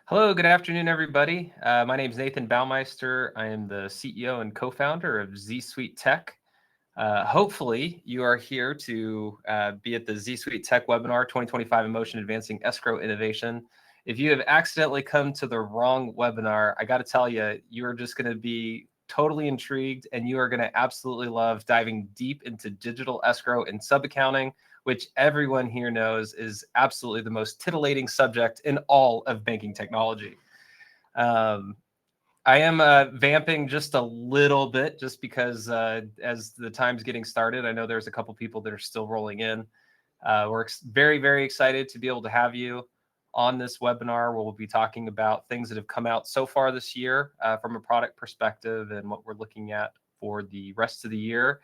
Hello, good afternoon, everybody. My name is Nathan Baumeister. I am the CEO and co-founder of ZSuite Tech. Hopefully, you are here to be at the ZSuite Tech webinar 2025 in Motion Advancing Escrow Innovation. If you have accidentally come to the wrong webinar, I got to tell you, you are just going to be totally intrigued and you are going to absolutely love diving deep into digital escrow and sub-accounting, which everyone here knows is absolutely the most titillating subject in all of banking technology. I am vamping just a little bit just because as the time's getting started, I know there's a couple people that are still rolling in. We're very, very excited to be able to have you on this webinar where we'll be talking about things that have come out so far this year from a product perspective and what we're looking at for the rest of the year.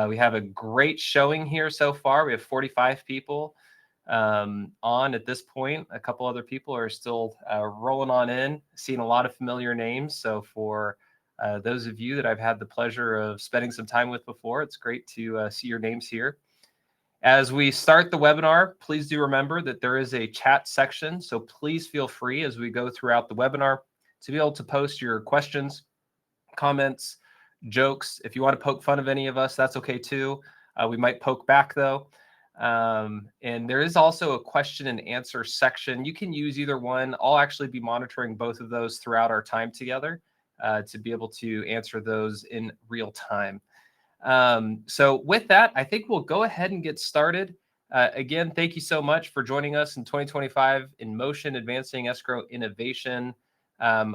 We have a great showing here so far. We have 45 people on at this point. A couple other people are still rolling on in, seeing a lot of familiar names. So for those of you that I've had the pleasure of spending some time with before, it's great to see your names here. As we start the webinar, please do remember that there is a chat section. So please feel free as we go throughout the webinar to be able to post your questions, comments, jokes. If you want to poke fun of any of us, that's okay too. We might poke back though. And there is also a question and answer section. You can use either one. I'll actually be monitoring both of those throughout our time together to be able to answer those in real time. So with that, I think we'll go ahead and get started. Again, thank you so much for joining us in 2025 in Motion Advancing Escrow Innovation.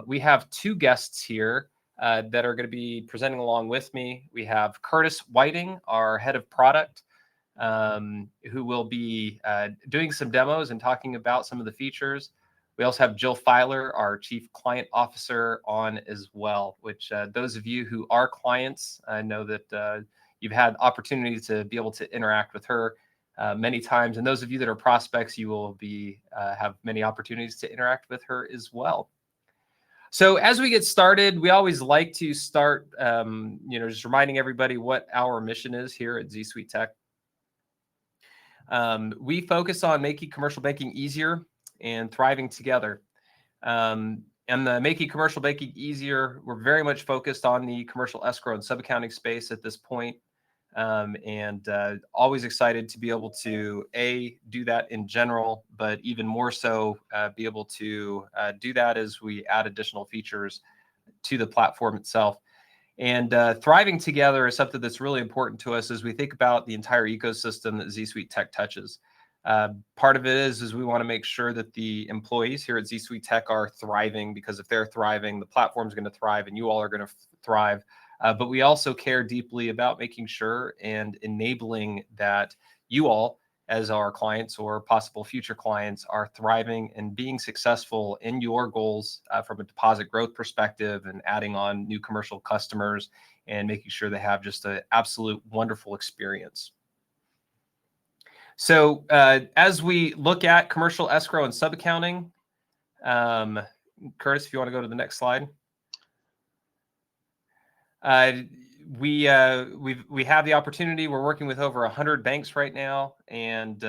We have two guests here that are going to be presenting along with me. We have Curtis Whiting, our head of product, who will be doing some demos and talking about some of the features. We also have Jill Feiler, our Chief Client Officer, on as well, which those of you who are clients, I know that you've had opportunity to be able to interact with her many times. And those of you that are prospects, you will be have many opportunities to interact with her as well. So as we get started, we always like to start, just reminding everybody what our mission is here at ZSuite Tech. We focus on making commercial banking easier and thriving together. And the making commercial banking easier, we're very much focused on the commercial escrow and sub-accounting space at this point. And always excited to be able to do that in general, but even more so be able to do that as we add additional features to the platform itself. And thriving together is something that's really important to us as we think about the entire ecosystem that ZSuite Tech touches. Part of it is we want to make sure that the employees here at ZSuite Tech are thriving, because if they're thriving, the platform's going to thrive and you all are going to thrive. But we also care deeply about making sure and enabling that you all, as our clients or possible future clients, are thriving and being successful in your goals from a deposit growth perspective and adding on new commercial customers and making sure they have just an absolute wonderful experience. So as we look at commercial escrow and sub-accounting, Curtis, if you want to go to the next slide. We have the opportunity. We're working with over 100 banks right now, and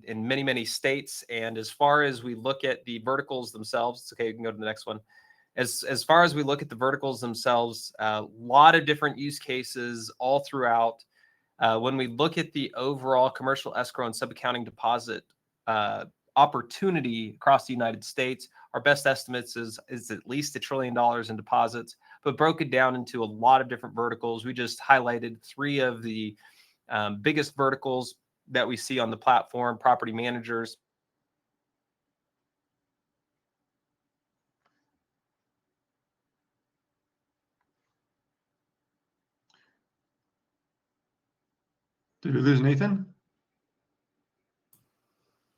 in many, many states. And as far as we look at the verticals themselves, it's okay, you can go to the next one. As far as we look at the verticals themselves, a lot of different use cases all throughout. When we look at the overall commercial escrow and sub-accounting deposit opportunity across the United States, our best estimates is at least $1 trillion in deposits, but broken down into a lot of different verticals. We just highlighted 3 of the biggest verticals that we see on the platform: property managers, Did we lose Nathan?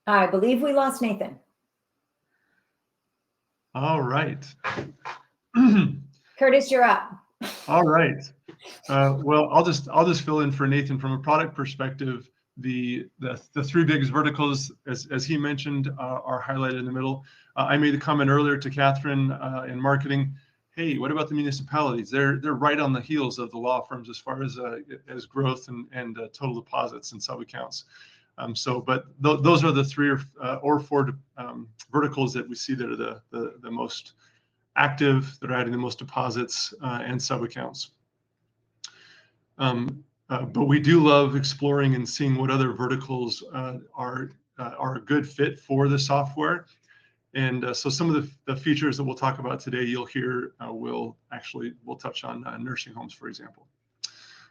I believe we lost Nathan. All right. Curtis, you're up. All right. Well, I'll just fill in for Nathan from a product perspective. The 3 biggest verticals, as he mentioned, are highlighted in the middle. I made a comment earlier to Catherine in marketing. Hey, what about the municipalities? They're right on the heels of the law firms as far as growth and total deposits and sub accounts. But those are the three or four verticals that we see that are the most active, that are adding the most deposits and sub accounts. But we do love exploring and seeing what other verticals are a good fit for the software. And so some of the features that we'll talk about today, you'll hear, we'll touch on nursing homes, for example.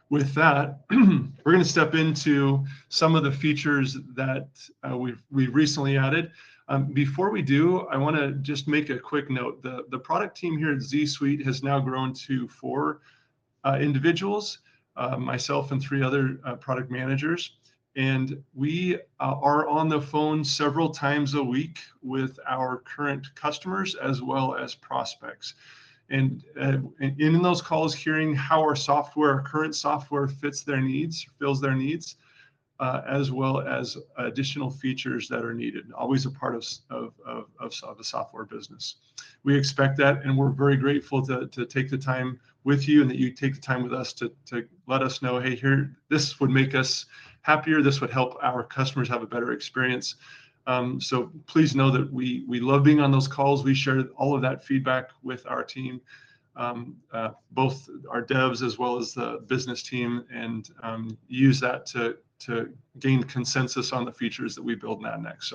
With that, we're going to step into some of the features that we've recently added. Before we do, I want to just make a quick note. The product team here at ZSuite has now grown to 4 individuals, myself and 3 other product managers. And we are on the phone several times a week with our current customers as well as prospects. And in those calls, hearing how our current software fits their needs, fills their needs, as well as additional features that are needed, always a part of the software business. We expect that, and we're very grateful to take the time with you, and that you take the time with us to let us know, hey, here, this would make us happier, this would help our customers have a better experience. So please know that we love being on those calls. We share all of that feedback with our team, both our devs as well as the business team, and use that to gain consensus on the features that we build in next.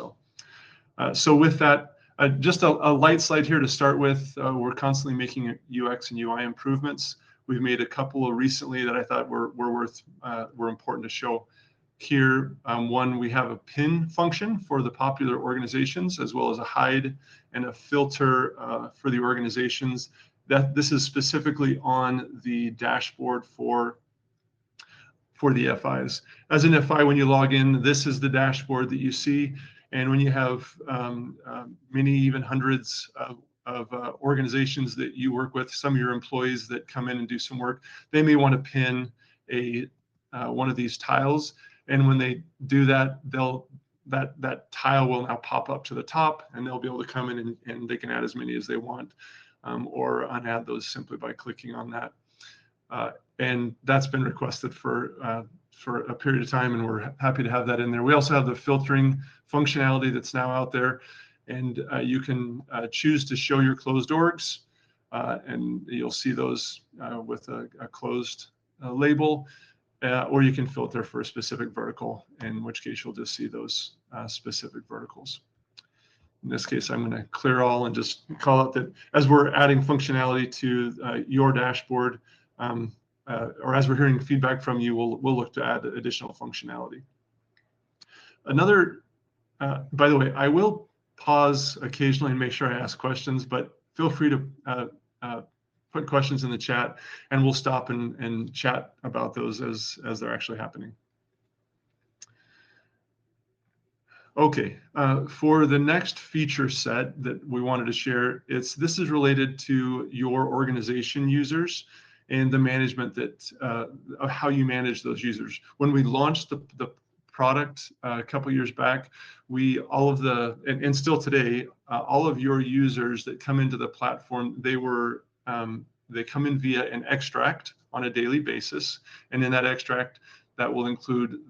So with that, just a light slide here to start with. We're constantly making UX and UI improvements. We've made a couple recently that I thought were important to show here. One, we have a pin function for the popular organizations, as well as a hide and a filter for the organizations. This is specifically on the dashboard for the FIs. As an FI, when you log in, this is the dashboard that you see. And when you have many, even hundreds of organizations that you work with, some of your employees that come in and do some work, they may want to pin one of these tiles. And when they do that, that tile will now pop up to the top, and they'll be able to come in and they can add as many as they want, or unadd those simply by clicking on that. And that's been requested for a period of time, and we're happy to have that in there. We also have the filtering functionality that's now out there, and you can choose to show your closed orgs, and you'll see those with a closed label. Or you can filter for a specific vertical, in which case you'll just see those specific verticals. In this case, I'm going to clear all and just call out that as we're adding functionality to your dashboard, or as we're hearing feedback from you, we'll look to add additional functionality. By the way, I will pause occasionally and make sure I ask questions, but feel free to put questions in the chat, and we'll stop and chat about those as they're actually happening. Okay, for the next feature set that we wanted to share, this is related to your organization users and the management of how you manage those users. When we launched the product a couple years back, and still today, all of your users that come into the platform, they come in via an extract on a daily basis, and in that extract, that will include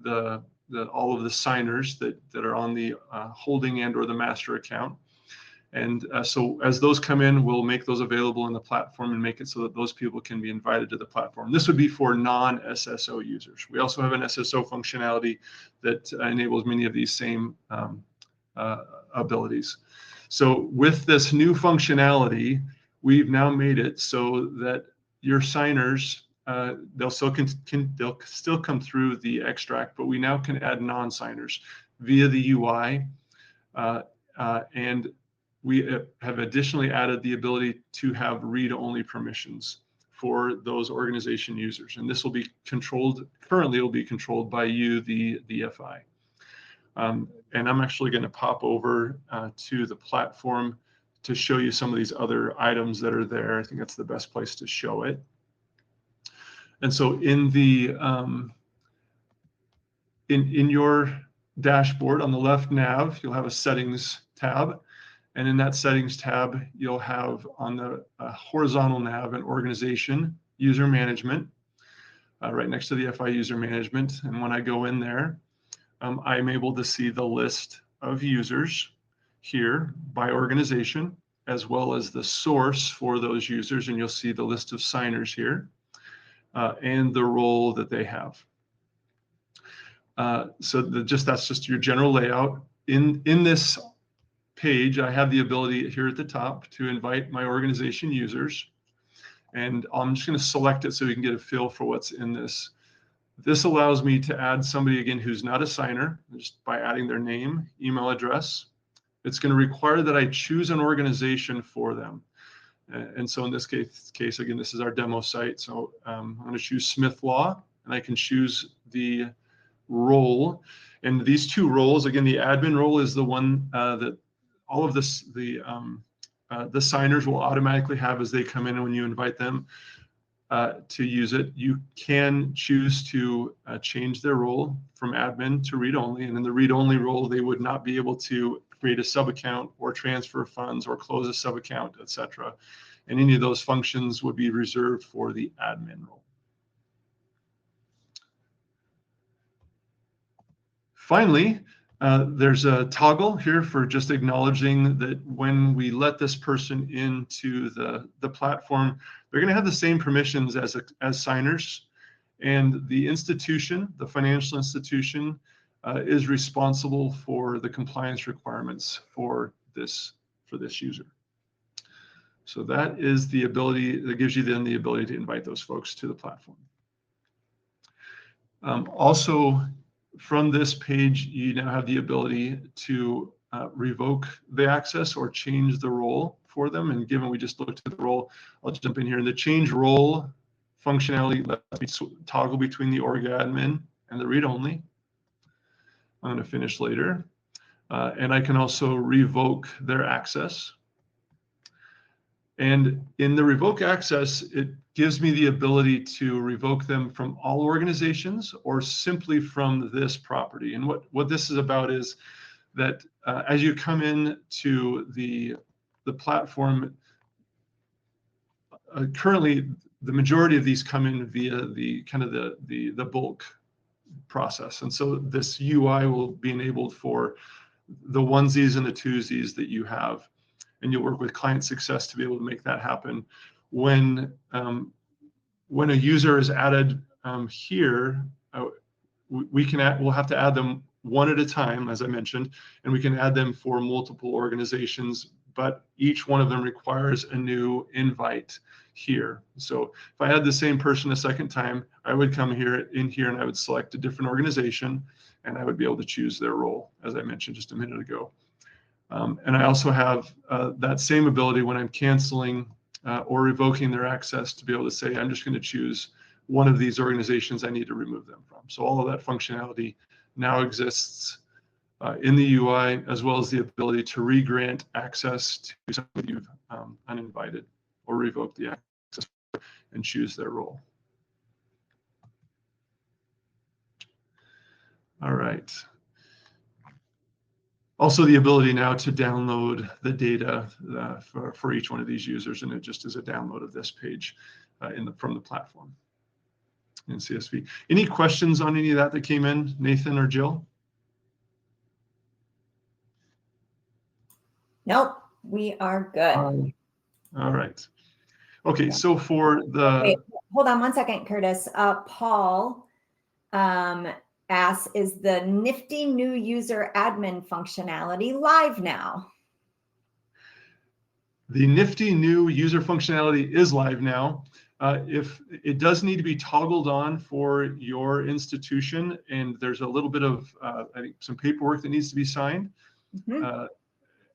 all of the signers that are on the holding and or the master account. And so as those come in, we'll make those available in the platform and make it so that those people can be invited to the platform. This would be for non-SSO users. We also have an SSO functionality that enables many of these same abilities. So with this new functionality, we've now made it so that your signers, they'll still come through the extract, but we now can add non-signers via the UI. And we have additionally added the ability to have read-only permissions for those organization users. And this will be controlled, currently it will be controlled by you, the FI. And I'm actually going to pop over to the platform to show you some of these other items that are there. I think that's the best place to show it. And so in your dashboard on the left nav, you'll have a settings tab. And in that settings tab, you'll have on the horizontal nav an organization user management right next to the FI user management. And when I go in there, I'm able to see the list of users here by organization, as well as the source for those users. And you'll see the list of signers here and the role that they have. So that's just your general layout. In this page, I have the ability here at the top to invite my organization users. And I'm just going to select it so you can get a feel for what's in this. This allows me to add somebody, again, who's not a signer, just by adding their name, email address. It's going to require that I choose an organization for them. And so in this case, again, this is our demo site. So I'm going to choose Smith Law, and I can choose the role. And these two roles, again, the admin role is the one that all of this, the signers will automatically have as they come in and when you invite them to use it. You can choose to change their role from admin to read-only. And in the read-only role, they would not be able to create a sub-account or transfer funds or close a sub-account, etc. And any of those functions would be reserved for the admin role. Finally, there's a toggle here for just acknowledging that when we let this person into the platform, they're going to have the same permissions as signers. And the institution, the financial institution, is responsible for the compliance requirements for this user. So that is the ability that gives you then the ability to invite those folks to the platform. Also, from this page, you now have the ability to revoke the access or change the role for them. And given we just looked at the role, I'll jump in here. And the change role functionality lets me toggle between the org admin and the read-only. I'm going to finish later. And I can also revoke their access. And in the revoke access, it gives me the ability to revoke them from all organizations or simply from this property. And what this is about is that as you come in to the platform, currently the majority of these come in via the bulk process. And so this UI will be enabled for the onesies and the twosies that you have. And you'll work with client success to be able to make that happen. When a user is added here, we'll have to add them one at a time, as I mentioned, and we can add them for multiple organizations, but each one of them requires a new invite here. So if I had the same person a second time, I would come in here and I would select a different organization and I would be able to choose their role, as I mentioned just a minute ago. And I also have that same ability when I'm canceling or revoking their access to be able to say, I'm just going to choose one of these organizations I need to remove them from. So all of that functionality now exists in the UI, as well as the ability to re-grant access to somebody you've uninvited or revoke the access and choose their role. All right. Also, the ability now to download the data for each one of these users, and it just is a download of this page from the platform in CSV. Any questions on any of that came in, Nathan or Jill? Nope, we are good. All right. Okay, so for the... Wait, hold on one second, Curtis. Paul asks, is the nifty new user admin functionality live now? The nifty new user functionality is live now. If it does need to be toggled on for your institution, and there's a little bit of, I think, some paperwork that needs to be signed. Mm-hmm.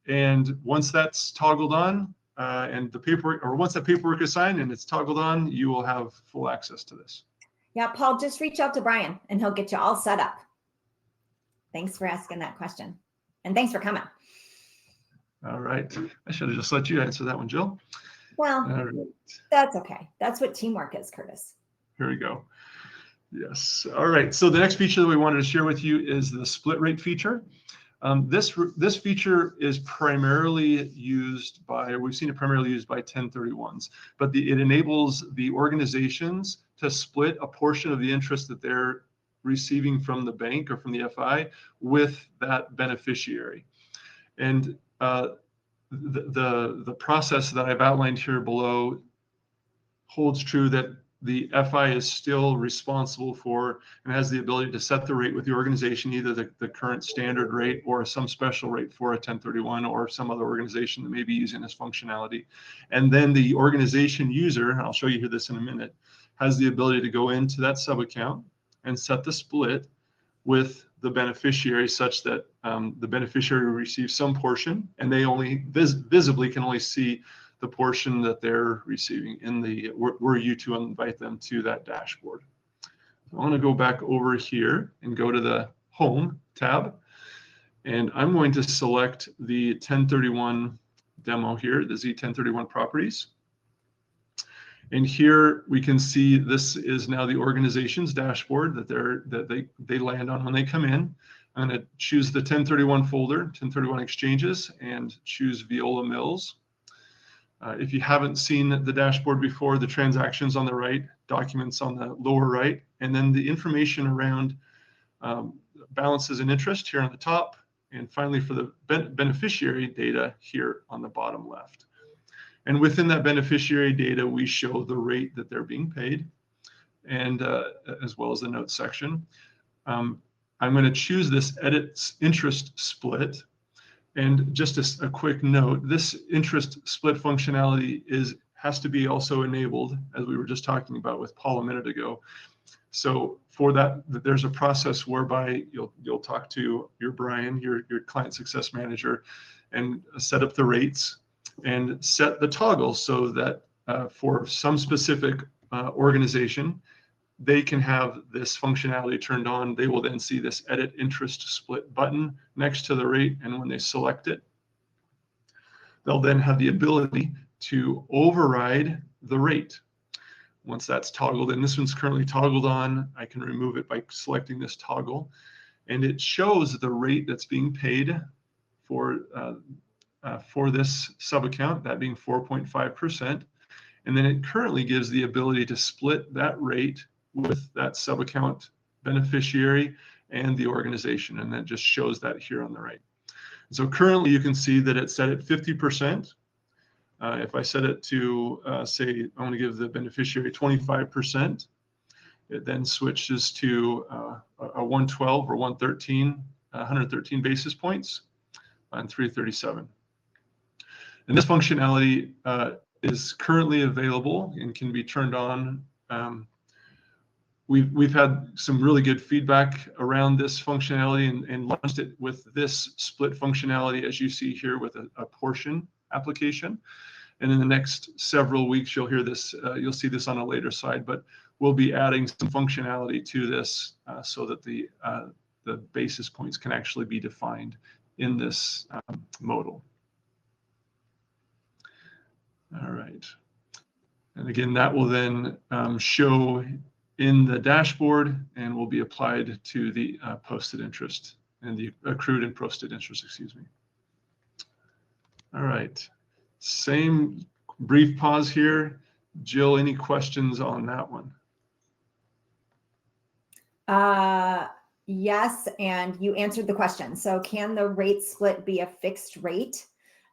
And once that's toggled on, and the paperwork, or once that paperwork is signed and it's toggled on, you will have full access to this. Yeah, Paul, just reach out to Brian and he'll get you all set up. Thanks for asking that question. And thanks for coming. All right. I should have just let you answer that one, Jill. Well, right. That's okay. That's what teamwork is, Curtis. Here we go. Yes. All right. So the next feature that we wanted to share with you is the split rate feature. This feature is primarily used by, we've seen it primarily used by 1031s, but it enables the organizations to split a portion of the interest that they're receiving from the bank or from the FI with that beneficiary. And the process that I've outlined here below holds true, that the FI is still responsible for and has the ability to set the rate with the organization, either the current standard rate or some special rate for a 1031 or some other organization that may be using this functionality. And then the organization user, and I'll show you here this in a minute, has the ability to go into that sub account and set the split with the beneficiary, such that the beneficiary will receive some portion, and they only visibly can only see the portion that they're receiving in the, were you to invite them to that dashboard. So I'm going to go back over here and go to the Home tab, and I'm going to select the 1031 demo here, the Z1031 properties. And here we can see this is now the organization's dashboard that they land on when they come in. I'm going to choose the 1031 folder, 1031 exchanges, and choose Viola Mills. If you haven't seen the dashboard before, the transactions on the right, documents on the lower right, and then the information around balances and interest here on the top, and finally for the beneficiary data here on the bottom left. And within that beneficiary data, we show the rate that they're being paid, and as well as the notes section. I'm going to choose this edit interest split. And just a quick note, this interest split functionality has to be also enabled, as we were just talking about with Paul a minute ago. So for that, there's a process whereby you'll talk to your Brian, your client success manager, and set up the rates and set the toggle so that for some specific organization, they can have this functionality turned on. They will then see this edit interest split button next to the rate, and when they select it, they'll then have the ability to override the rate. Once that's toggled, and this one's currently toggled on, I can remove it by selecting this toggle, and it shows the rate that's being paid for this sub account, that being 4.5%. And then it currently gives the ability to split that rate with that sub account beneficiary and the organization, and that just shows that here on the right. So currently you can see that it's set at 50%. If I set it to say I want to give the beneficiary 25%, it then switches to a 112 or 113 basis points on 337. And this functionality is currently available and can be turned on. We've had some really good feedback around this functionality and launched it with this split functionality, as you see here, with a portion application. And in the next several weeks, you'll hear this. You'll see this on a later slide, but we'll be adding some functionality to this so that the basis points can actually be defined in this modal. All right. And again, that will then show in the dashboard and will be applied to the posted interest and the accrued and posted interest, excuse me. All right. Same brief pause here. Jill, any questions on that one? Yes, and you answered the question. So can the rate split be a fixed rate?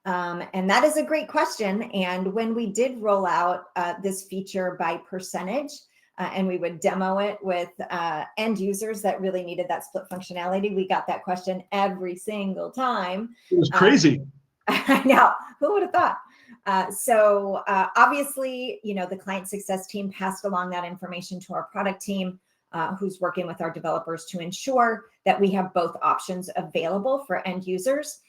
And that is a great question. And when we did roll out this feature by percentage, and we would demo it with end users that really needed that split functionality, we got that question every single time. It was crazy. I know, who would have thought? So obviously, you know, the client success team passed along that information to our product team, who's working with our developers to ensure that we have both options available for end users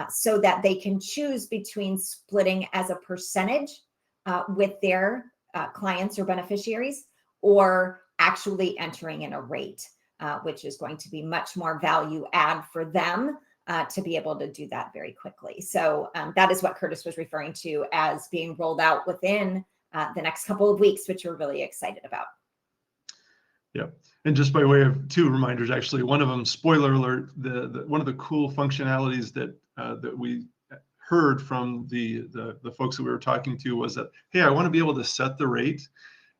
so that they can choose between splitting as a percentage with their clients or beneficiaries, or actually entering in a rate, which is going to be much more value add for them to be able to do that very quickly. So that is what Curtis was referring to as being rolled out within the next couple of weeks, which we're really excited about. Yeah, and just by way of two reminders, actually, one of them, spoiler alert, one of the cool functionalities that that we heard from the folks that we were talking to was that, hey, I want to be able to set the rate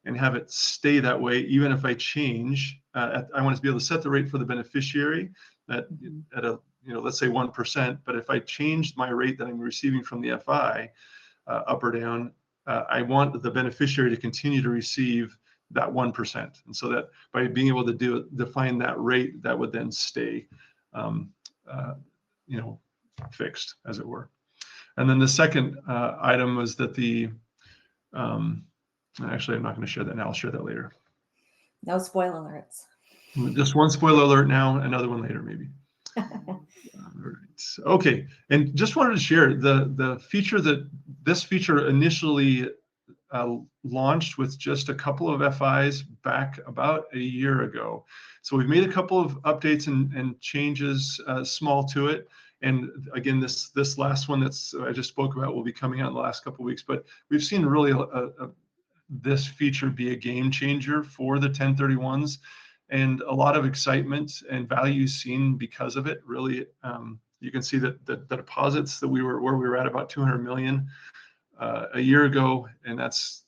and have it stay that way. Even if I change, I want to be able to set the rate for the beneficiary at a, let's say 1%. But if I change my rate that I'm receiving from the FI up or down, I want the beneficiary to continue to receive that 1%. And so that by being able to define that rate, that would then stay, fixed, as it were. And then the second item was that actually, I'm not going to share that now. I'll share that later. No spoiler alerts. Just one spoiler alert now, another one later, maybe. All right. Okay. And just wanted to share the feature this feature initially launched with just a couple of FIs back about a year ago. So we've made a couple of updates and changes small to it. And again, this last one that's I just spoke about will be coming out in the last couple of weeks. But we've seen really this feature be a game changer for the 1031s, and a lot of excitement and value seen because of it. Really, you can see that the deposits that where we were at about 200 million a year ago, and that's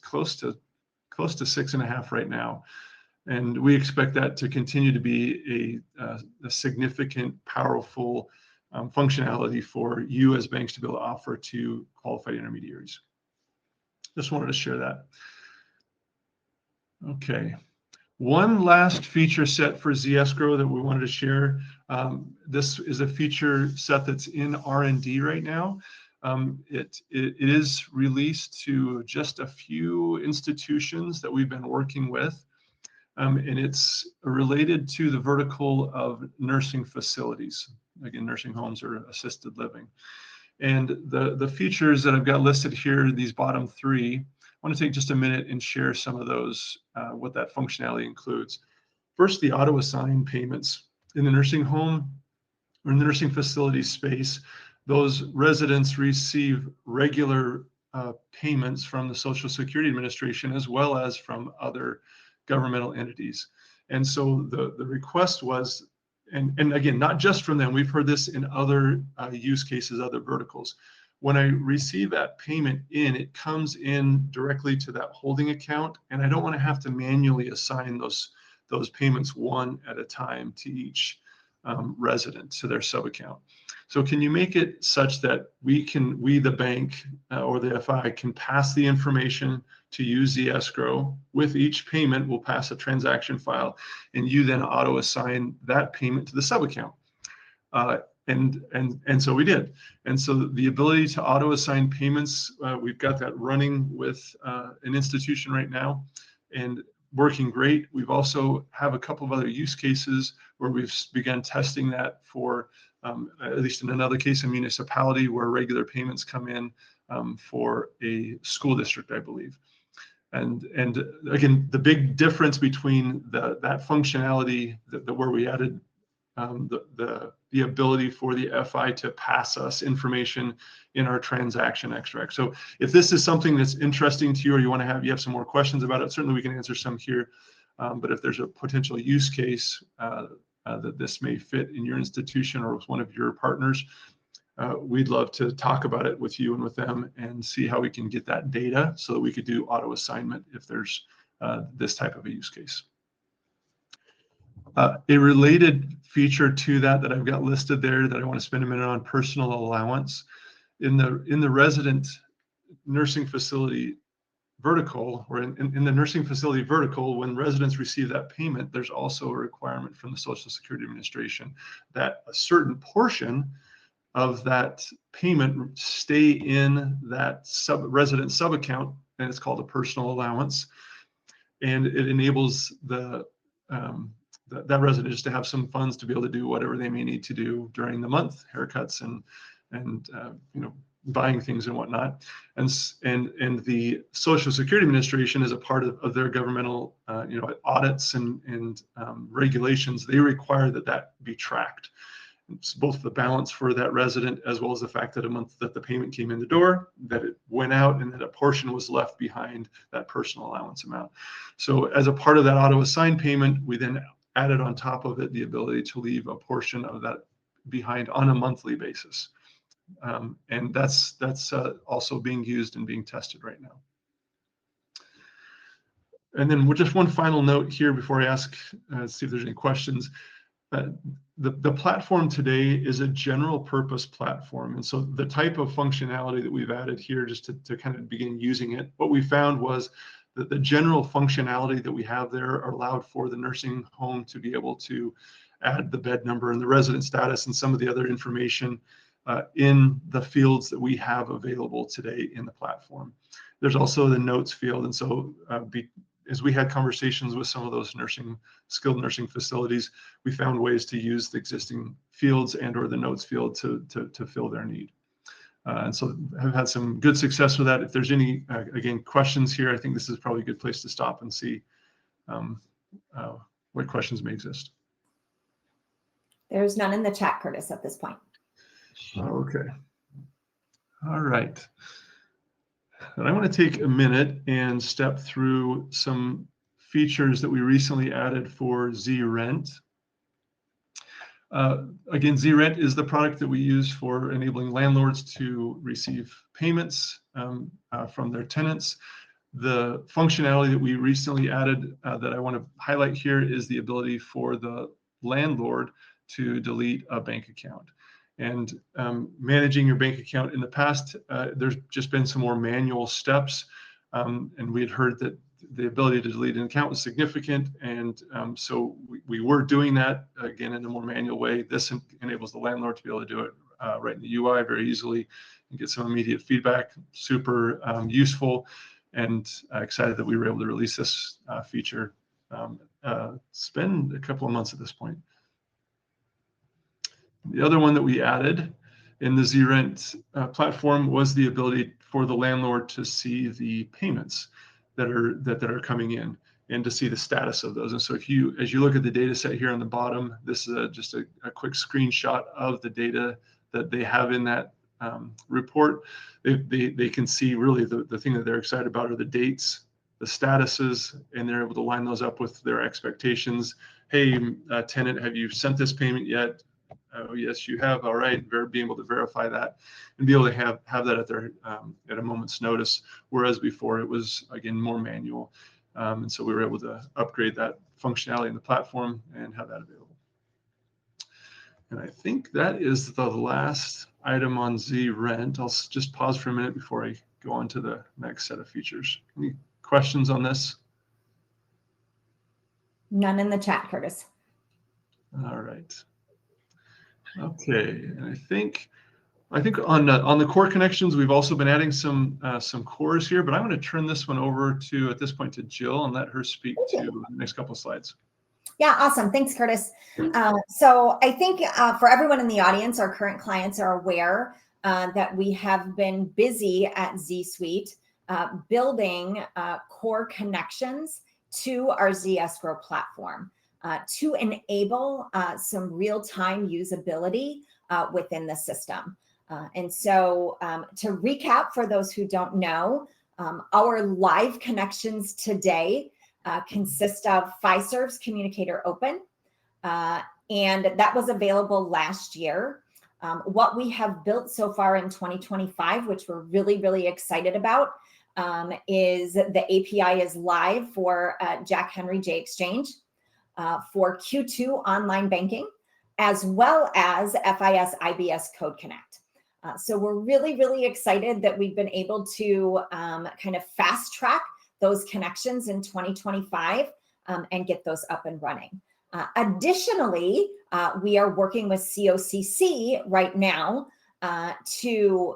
close to 6.5 right now. And we expect that to continue to be a significant, powerful functionality for you as banks to be able to offer to qualified intermediaries. Just wanted to share that. Okay. One last feature set for ZEscrow that we wanted to share. This is a feature set that's in R&D right now. It is released to just a few institutions that we've been working with. And it's related to the vertical of nursing facilities. Again, nursing homes or assisted living. And the features that I've got listed here, these bottom three, I want to take just a minute and share some of those, what that functionality includes. First, the auto assign payments in the nursing home or in the nursing facility space. Those residents receive regular payments from the Social Security Administration as well as from other governmental entities. And so the request was, and again, not just from them, we've heard this in other use cases, other verticals. When I receive that payment in, it comes in directly to that holding account, and I don't want to have to manually assign those payments one at a time to each resident to their sub account. So can you make it such that we the bank or the FI can pass the information to you, ZEscrow? With each payment, we'll pass a transaction file, and you then auto assign that payment to the sub account. And so we did. And so the ability to auto assign payments, we've got that running with an institution right now and working great. We've also have a couple of other use cases where we've begun testing that for at least in another case, a municipality where regular payments come in for a school district, I believe. And again, the big difference between that functionality where we added the ability for the FI to pass us information in our transaction extract. So if this is something that's interesting to you, or you have some more questions about it, certainly we can answer some here. But if there's a potential use case that this may fit in your institution or with one of your partners, we'd love to talk about it with you and with them and see how we can get that data so that we could do auto assignment if there's this type of a use case. A related feature to that I've got listed there that I want to spend a minute on, personal allowance. In the resident nursing facility vertical, or in the nursing facility vertical, when residents receive that payment, there's also a requirement from the Social Security Administration that a certain portion of that payment stay in that resident sub account, and it's called a personal allowance. And it enables that resident just to have some funds to be able to do whatever they may need to do during the month, haircuts and buying things and whatnot. And the Social Security Administration, as a part of their governmental audits and regulations, they require that be tracked. It's both the balance for that resident as well as the fact that a month that the payment came in the door, that it went out, and that a portion was left behind that personal allowance amount. So as a part of that auto assigned payment, we then added on top of it the ability to leave a portion of that behind on a monthly basis. And that's also being used and being tested right now. And then just one final note here before I ask, see if there's any questions. The platform today is a general purpose platform. And so the type of functionality that we've added here just to kind of begin using it, what we found was that the general functionality that we have there allowed for the nursing home to be able to add the bed number and the resident status and some of the other information in the fields that we have available today in the platform. There's also the notes field. And so as we had conversations with some of those skilled nursing facilities, we found ways to use the existing fields and or the notes field to fill their need. And so have had some good success with that. If there's any, again, questions here, I think this is probably a good place to stop and see what questions may exist. There's none in the chat, Curtis, at this point. Okay. All right. And I want to take a minute and step through some features that we recently added for ZRent. Again, ZRent is the product that we use for enabling landlords to receive payments from their tenants. The functionality that we recently added that I want to highlight here is the ability for the landlord to delete a bank account. And managing your bank account in the past, there's just been some more manual steps. And we had heard that the ability to delete an account was significant. And so we were doing that, again, in a more manual way. This enables the landlord to be able to do it right in the UI very easily and get some immediate feedback. Super useful, and excited that we were able to release this feature. It's been a couple of months at this point. The other one that we added in the ZRent platform was the ability for the landlord to see the payments that are coming in and to see the status of those. And so as you look at the data set here on the bottom, this is just a quick screenshot of the data that they have in that report. They can see really the thing that they're excited about are the dates, the statuses, and they're able to line those up with their expectations. Hey, tenant, have you sent this payment yet? Oh, yes, you have. All right. Being able to verify that and be able to have that at their at a moment's notice, whereas before it was, again, more manual. And so we were able to upgrade that functionality in the platform and have that available. And I think that is the last item on ZRent. I'll just pause for a minute before I go on to the next set of features. Any questions on this? None in the chat, Curtis. All right. Okay, and I think on the core connections, we've also been adding some cores here, but I'm going to turn this one over to, at this point, to Jill and let her speak to the next couple of slides. Yeah, awesome. Thanks, Curtis. So I think for everyone in the audience, our current clients are aware that we have been busy at ZSuite building core connections to our ZEscrow platform. To enable some real-time usability within the system. And so to recap, for those who don't know, our live connections today consist of Fiserv's Communicator Open, and that was available last year. What we have built so far in 2025, which we're really, really excited about, is the API is live for Jack Henry J Exchange. For Q2 online banking, as well as FIS IBS Code Connect. So we're really, really excited that we've been able to kind of fast track those connections in 2025 and get those up and running. Additionally, we are working with COCC right now to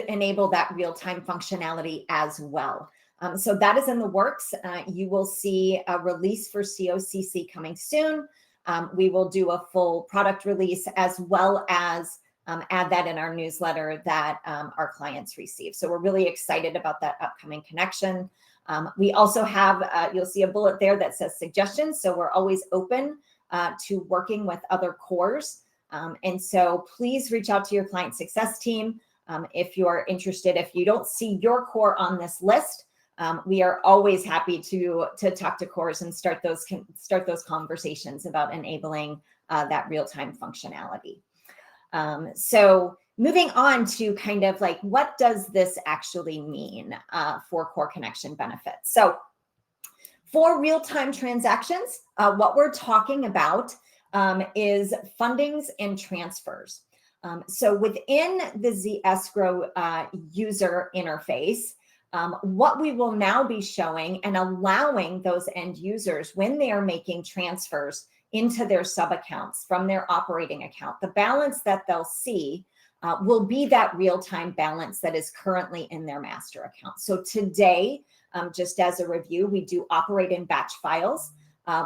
enable that real-time functionality as well. So that is in the works. You will see a release for COCC coming soon. We will do a full product release as well as add that in our newsletter that our clients receive. So we're really excited about that upcoming connection. We also have, you'll see a bullet there that says suggestions. So we're always open to working with other cores. And so please reach out to your client success team if you're interested. If you don't see your core on this list, we are always happy to talk to cores and start those conversations about enabling that real-time functionality. So Moving on to kind of like, what does this actually mean for core connection benefits? So for real-time transactions, what we're talking about is fundings and transfers. So within the ZEscrow user interface, what we will now be showing and allowing those end users when they are making transfers into their sub-accounts from their operating account, the balance that they'll see will be that real-time balance that is currently in their master account. So today, just as a review, we do operate in batch files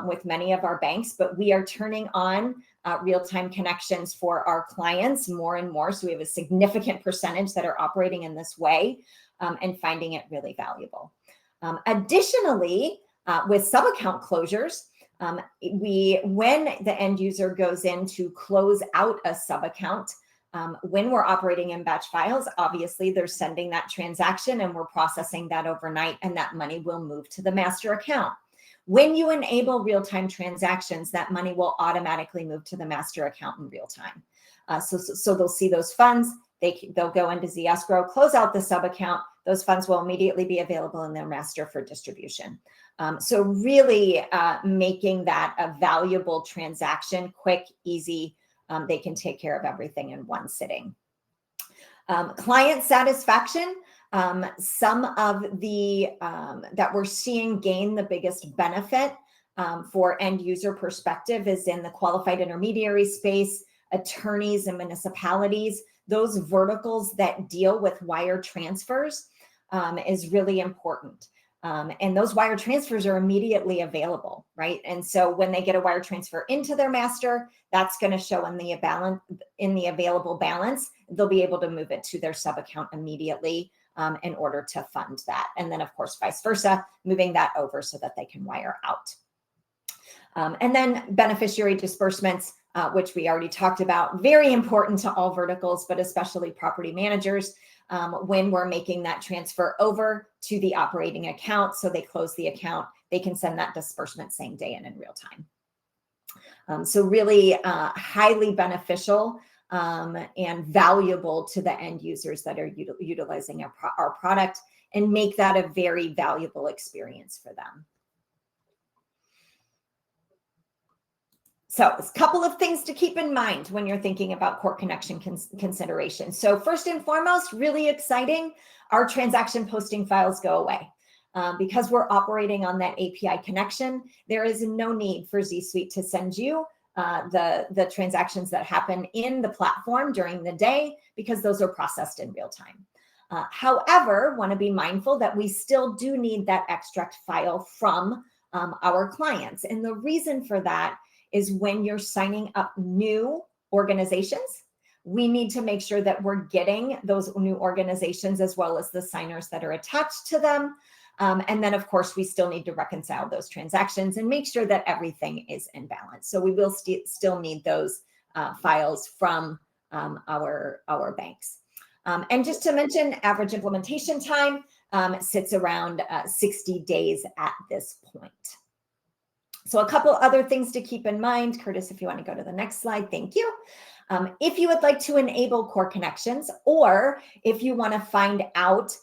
with many of our banks, but we are turning on real-time connections for our clients more and more. So we have a significant percentage that are operating in this way and finding it really valuable. Additionally, with sub-account closures, when the end user goes in to close out a sub-account, when we're operating in batch files, obviously they're sending that transaction and we're processing that overnight, and that money will move to the master account. When you enable real-time transactions, that money will automatically move to the master account in real time. So they'll see those funds, they'll go into ZEscrow, close out the sub-account, those funds will immediately be available in their master for distribution. So really making that a valuable transaction, quick, easy. They can take care of everything in one sitting. Client satisfaction, some of the that we're seeing gain the biggest benefit for end user perspective is in the qualified intermediary space, attorneys and municipalities. Those verticals that deal with wire transfers is really important. And those wire transfers are immediately available, right? And so when they get a wire transfer into their master, that's going to show in the available balance. They'll be able to move it to their sub account immediately in order to fund that. And then, of course, vice versa, moving that over so that they can wire out. And then beneficiary disbursements, which we already talked about, very important to all verticals, but especially property managers. When we're making that transfer over to the operating account, so they close the account, they can send that disbursement same day and in real time. So really highly beneficial and valuable to the end users that are utilizing our product, and make that a very valuable experience for them. So a couple of things to keep in mind when you're thinking about core connection consideration. So first and foremost, really exciting, our transaction posting files go away. Because we're operating on that API connection, there is no need for ZSuite to send you the transactions that happen in the platform during the day, because those are processed in real time. However, want to be mindful that we still do need that extract file from our clients. And the reason for that is when you're signing up new organizations, we need to make sure that we're getting those new organizations as well as the signers that are attached to them. And then, of course, we still need to reconcile those transactions and make sure that everything is in balance. So we will still need those files from our banks. And just to mention, average implementation time sits around 60 days at this point. So a couple other things to keep in mind. Curtis, if you want to go to the next slide, thank you. If you would like to enable core connections, or if you want to find out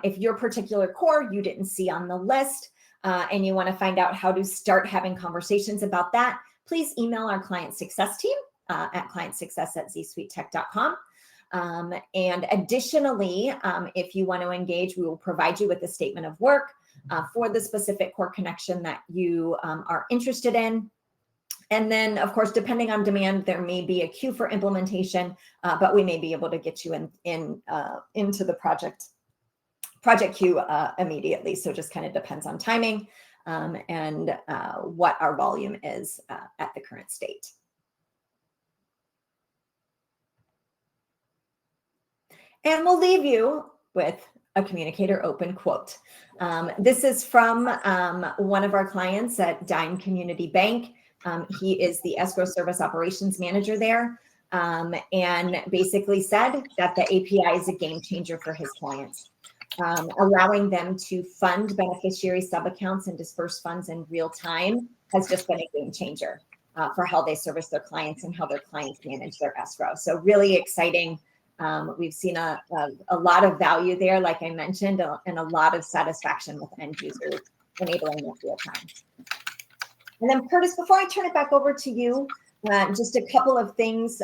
if your particular core you didn't see on the list and you want to find out how to start having conversations about that, please email our client success team at clientsuccess@zsuitetech.com. And additionally, if you want to engage, we will provide you with a statement of work for the specific core connection that you are interested in. And then, of course, depending on demand, there may be a queue for implementation, but we may be able to get you into the project queue immediately. So it just kind of depends on timing and what our volume is at the current state. And we'll leave you with a communicator open quote. This is from one of our clients at Dime Community Bank. He is the escrow service operations manager there, and basically said that the API is a game changer for his clients. Allowing them to fund beneficiary sub-accounts and disperse funds in real time has just been a game changer for how they service their clients and how their clients manage their escrow. So really exciting We've seen a lot of value there, like I mentioned, and a lot of satisfaction with end users enabling this real time. And then Curtis, before I turn it back over to you, just a couple of things.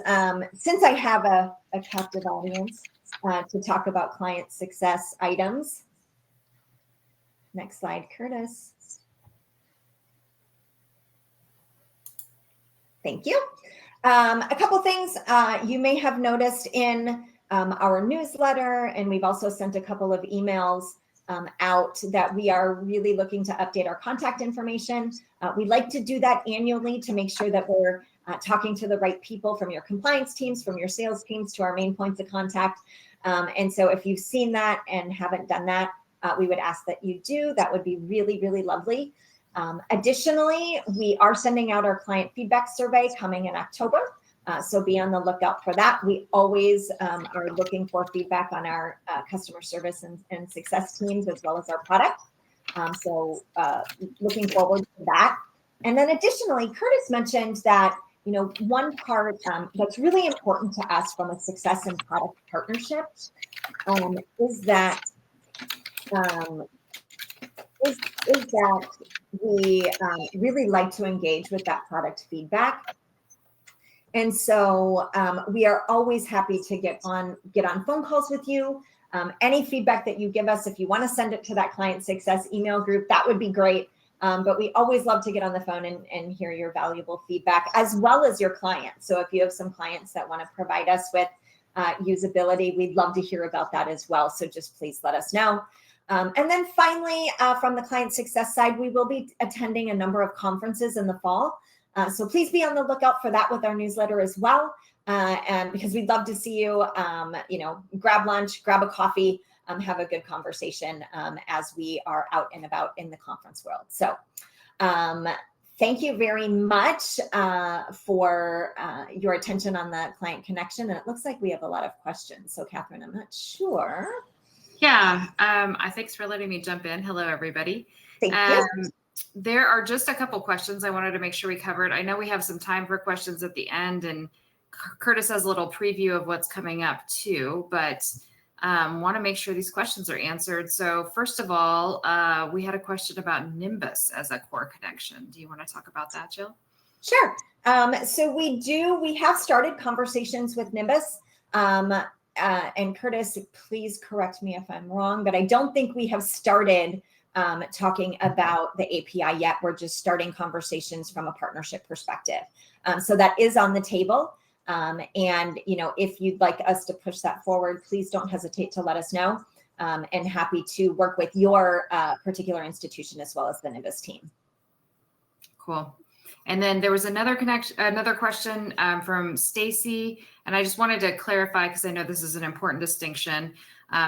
Since I have a captive audience to talk about client success items. Next slide, Curtis. Thank you. A couple things you may have noticed in our newsletter, and we've also sent a couple of emails out that we are really looking to update our contact information. We like to do that annually to make sure that we're talking to the right people from your compliance teams, from your sales teams to our main points of contact. And so if you've seen that and haven't done that, we would ask that you do. That would be really, really lovely. Additionally, we are sending out our client feedback survey coming in October. So be on the lookout for that. We always are looking for feedback on our customer service and success teams, as well as our product. So looking forward to that. And then additionally, Curtis mentioned that, one part that's really important to us from a success and product partnership is that we really like to engage with that product feedback. And so we are always happy to get on phone calls with you. Any feedback that you give us, if you want to send it to that client success email group, that would be great. But we always love to get on the phone and hear your valuable feedback, as well as your clients. So if you have some clients that want to provide us with usability, we'd love to hear about that as well. So just please let us know. And then finally, from the client success side, we will be attending a number of conferences in the fall. So please be on the lookout for that with our newsletter as well. And because we'd love to see you, grab lunch, grab a coffee, have a good conversation as we are out and about in the conference world. So thank you very much for your attention on the client connection. And it looks like we have a lot of questions. So Catherine, I'm not sure. Yeah, thanks for letting me jump in. Hello, everybody. Thank you. There are just a couple questions I wanted to make sure we covered. I know we have some time for questions at the end, and Curtis has a little preview of what's coming up too, but want to make sure these questions are answered. So first of all, we had a question about Nimbus as a core connection. Do you want to talk about that, Jill? Sure. So we have started conversations with Nimbus. And Curtis, please correct me if I'm wrong, but I don't think we have started talking about the API yet. We're just starting conversations from a partnership perspective. So that is on the table. And, if you'd like us to push that forward, please don't hesitate to let us know. And happy to work with your particular institution as well as the Nimbus team. Cool. And then there was another question from Stacy, and I just wanted to clarify because I know this is an important distinction.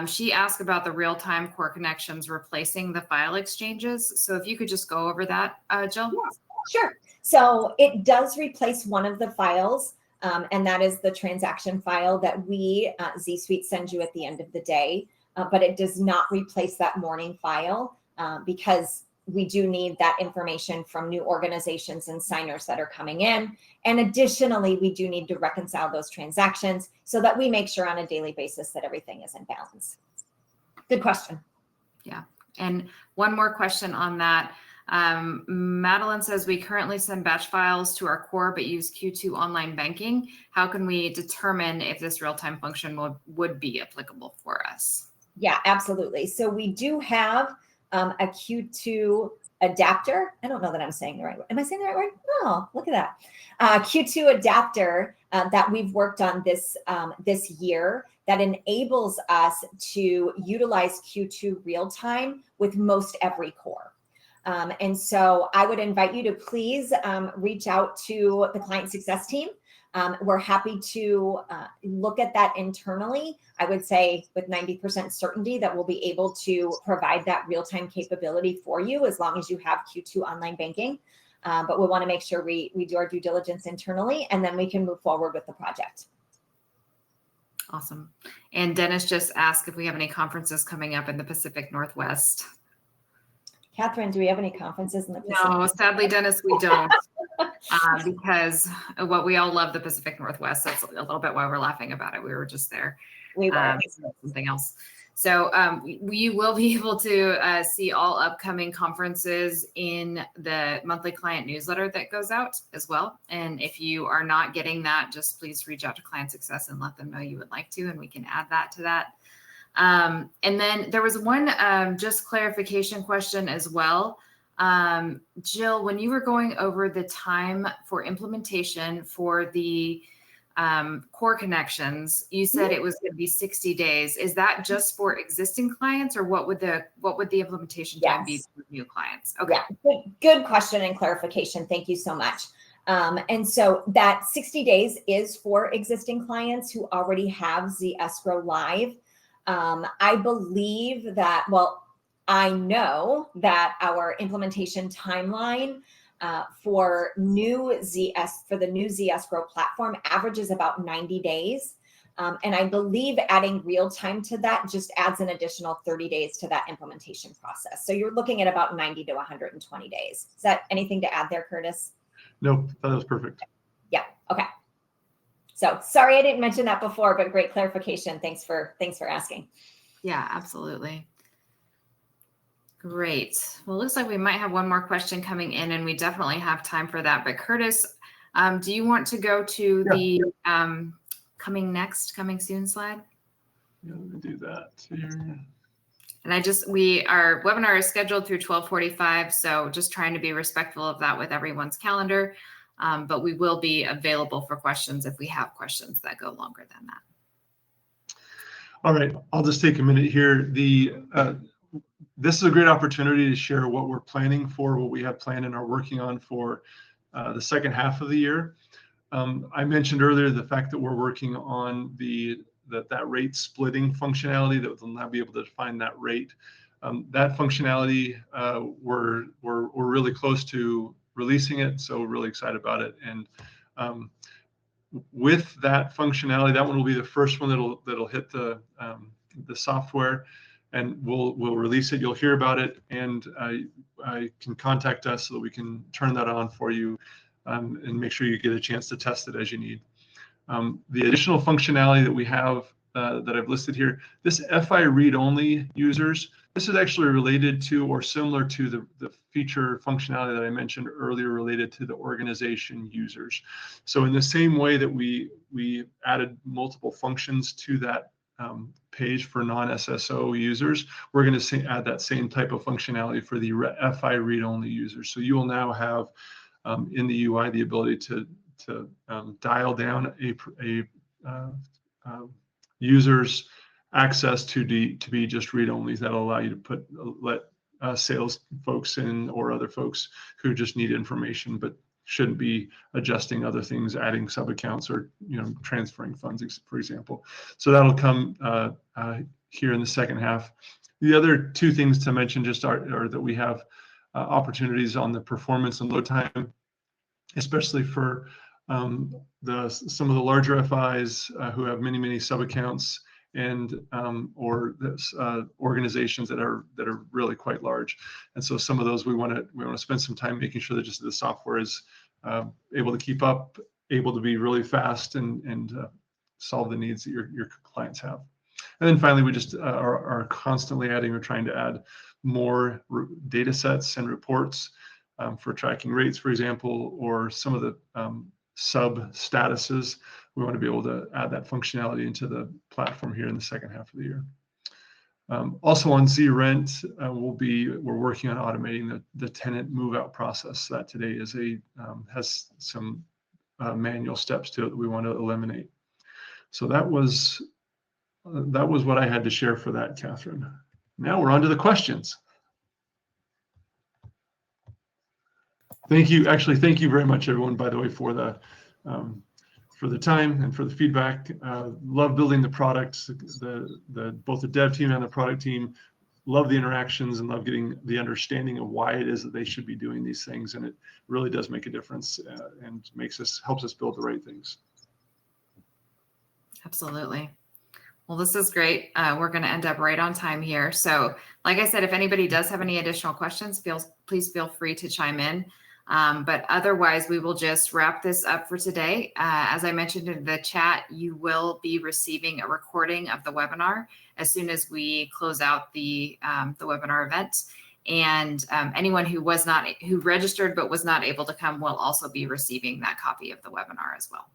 She asked about the real-time core connections replacing the file exchanges. So if you could just go over that, Jill. Yeah, sure. So it does replace one of the files, and that is the transaction file that we, ZSuite, send you at the end of the day. But it does not replace that morning file because we do need that information from new organizations and signers that are coming in. And additionally, we do need to reconcile those transactions so that we make sure on a daily basis that everything is in balance. Good question. Yeah. And one more question on that. Madeline says, we currently send batch files to our core, but use Q2 online banking. How can we determine if this real-time function would be applicable for us? Yeah, absolutely. So we do have a Q2 adapter. I don't know that I'm saying the right word. Am I saying the right word? Oh, look at that. Q2 adapter that we've worked on this year that enables us to utilize Q2 real time with most every core. And so I would invite you to please reach out to the client success team. We're happy to look at that internally. I would say with 90% certainty that we'll be able to provide that real-time capability for you as long as you have Q2 online banking. But we want to make sure we do our due diligence internally, and then we can move forward with the project. Awesome. And Dennis just asked if we have any conferences coming up in the Pacific Northwest. Catherine, do we have any conferences in the Pacific? No, sadly, Dennis, we don't. because what we all love the Pacific Northwest. That's a little bit why we're laughing about it. We were just there. We were. Something else. So you will be able to see all upcoming conferences in the monthly client newsletter that goes out as well. And if you are not getting that, just please reach out to Client Success and let them know you would like to, and we can add that to that. And then there was one just clarification question as well. Jill, when you were going over the time for implementation for the core connections, you said it was going to be 60 days. Is that just for existing clients, or what would the implementation time be for new clients? Okay. Yeah, good question and clarification. Thank you so much. And so that 60 days is for existing clients who already have ZEscrow live. I believe that, well, I know that our implementation timeline for the new ZEscrow platform averages about 90 days. And I believe adding real time to that just adds an additional 30 days to that implementation process. So you're looking at about 90 to 120 days. Is that anything to add there, Curtis? Nope, that was perfect. Yeah. Okay. So sorry I didn't mention that before, but great clarification. Thanks for asking. Yeah, absolutely. Great. Well, it looks like we might have one more question coming in, and we definitely have time for that. But Curtis, do you want to go to the coming soon slide? Yeah, let me do that here. And our webinar is scheduled through 12:45, so just trying to be respectful of that with everyone's calendar. But we will be available for questions if we have questions that go longer than that. All right, I'll just take a minute here. This is a great opportunity to share what we're planning for, what we have planned and are working on for the second half of the year. I mentioned earlier the fact that we're working on that rate splitting functionality, that we'll now be able to define that rate. That functionality, we're really close to releasing it, so we're really excited about it. And with that functionality, that one will be the first one that'll hit the software, and we'll release it. You'll hear about it, and I can contact us so that we can turn that on for you, and make sure you get a chance to test it as you need. The additional functionality that we have that I've listed here, this FI read-only users, this is actually related to or similar to the feature functionality that I mentioned earlier related to the organization users. So in the same way that we added multiple functions to that page for non-SSO users, we're going to add that same type of functionality for the FI read-only users. So you will now have in the UI the ability to dial down a user's access to be just read-only. That'll allow you to let sales folks in or other folks who just need information but shouldn't be adjusting other things, adding sub accounts or transferring funds, for example. So that'll come here in the second half. The other two things to mention just are that we have opportunities on the performance and load time, especially for some of the larger FIs who have many sub accounts and or organizations that are really quite large. And so some of those we want to spend some time making sure that just the software is able to keep up, able to be really fast and solve the needs that your clients have. And then finally, we just are constantly adding or trying to add more data sets and reports for tracking rates, for example, or some of the sub statuses. We want to be able to add that functionality into the platform here in the second half of the year. Also on ZRent, we're working on automating the tenant move out process. That today has some manual steps to it that we want to eliminate. So that was what I had to share for that, Catherine. Now we're on to the questions. Thank you. Actually, thank you very much, everyone, by the way, for the time and for the feedback. Love building the products. Both the dev team and the product team love the interactions and love getting the understanding of why it is that they should be doing these things. And it really does make a difference and helps us build the right things. Absolutely. Well, this is great. We're going to end up right on time here. So like I said, if anybody does have any additional questions, please feel free to chime in. But otherwise, we will just wrap this up for today. As I mentioned in the chat, you will be receiving a recording of the webinar as soon as we close out the webinar event. And anyone who registered but was not able to come will also be receiving that copy of the webinar as well.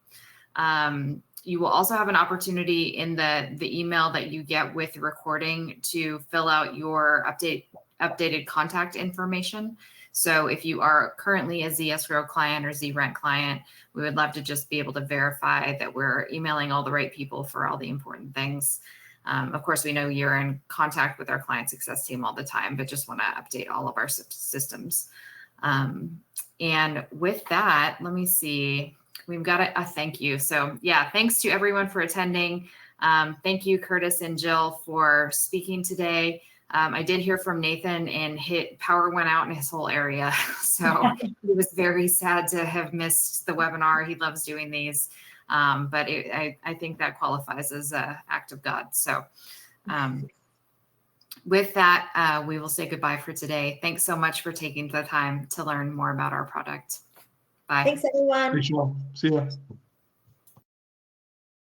You will also have an opportunity in the email that you get with the recording to fill out your updated contact information. So if you are currently a ZEscrow client or ZRent client, we would love to just be able to verify that we're emailing all the right people for all the important things. Of course, we know you're in contact with our client success team all the time, but just want to update all of our systems. And with that, let me see. We've got a thank you. So yeah, thanks to everyone for attending. Thank you, Curtis and Jill, for speaking today. I did hear from Nathan, and power went out in his whole area. So he was very sad to have missed the webinar. He loves doing these. But I think that qualifies as an act of God. So with that, we will say goodbye for today. Thanks so much for taking the time to learn more about our product. Bye. Thanks, everyone. Thanks, you all. See ya.